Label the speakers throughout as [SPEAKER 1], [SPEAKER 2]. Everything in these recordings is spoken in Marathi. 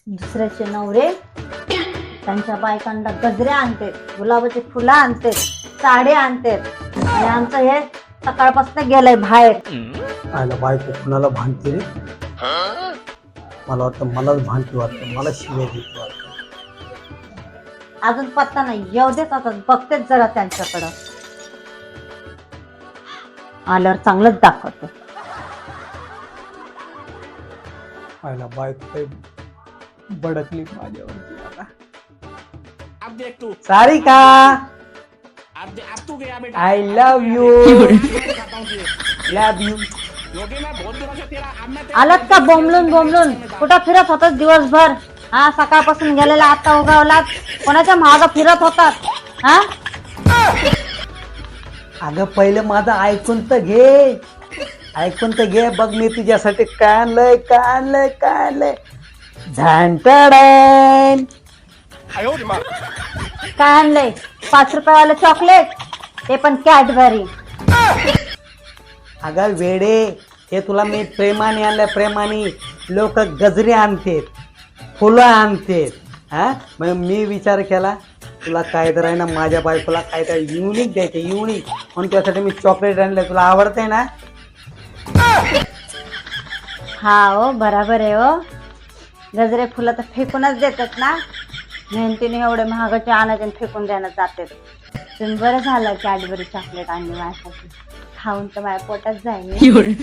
[SPEAKER 1] दुसऱ्याचे नवरे त्यांच्या बायकांना गजरे आणते, गुलाबाची फुलं आणते, साडी आणते, आणि आमचं हे सकाळपासून गेलंय बाहेर.
[SPEAKER 2] आयला बायको कुणाला भांडते रे? मला वाटतं मलाच भांडते वाटतं, मला शिवाय देते वाटतं.
[SPEAKER 1] अजून पत्ता नाही, येऊ देत आता, बघतेच जरा त्यांच्याकडं. आल्यावर चांगलंच दाखवतो.
[SPEAKER 2] आयला बायको काही बडकली माझ्यावरती आता.
[SPEAKER 3] अब देख तू,
[SPEAKER 2] सारिका,
[SPEAKER 3] अब तू गया बेटा.
[SPEAKER 2] I love you, love you.
[SPEAKER 3] Yogi मैं बहुत दिनों से तेरा अब मैं
[SPEAKER 1] आलात का बोंबलून बोंबलून? कुठं फिरत होतात दिवसभर? हा, सकाळपासून गेलेला आता उगावलात, कोणाच्या मागं फिरत होतात? हा,
[SPEAKER 2] अगं पहिलं माझं ऐकून तर घे, ऐकून तर घे. बघ मी तुझ्यासाठी काय आणलंय, काय आणलंय, काय आणलंय. झांटडन.
[SPEAKER 1] काय आणलंय? 5 रुपयावालं चॉकलेट, ते पण कॅडबरी.
[SPEAKER 2] अगं वेडे, हे तुला मी प्रेमाने आणलंय, प्रेमाने. लोक गजरे आणतेत, फुलं आणतेत. हा, मग मी विचार केला तुला काहीतरी आहे ना, माझ्या बायकोला काहीतरी युनिक द्यायचं, युनिक, म्हणून त्यासाठी मी चॉकलेट आणलंय. तुला आवडतंय ना?
[SPEAKER 1] हा हो, बराबर आहे हो. गजरे फुलं तर फेकूनच देतात ना, मेहनतीने एवढे महागाचे आणायचे आणि फेकून द्यायला जातात. तुम्ही बरं झालं कॅडबरी चॉकलेट आणली माझ्यासाठी, खाऊन तर माझ्या पोटात जाईल.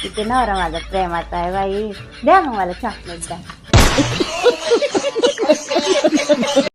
[SPEAKER 1] किती नवरा माझा प्रेमाचा आहे बाई. द्या मग मला चॉकलेट द्या.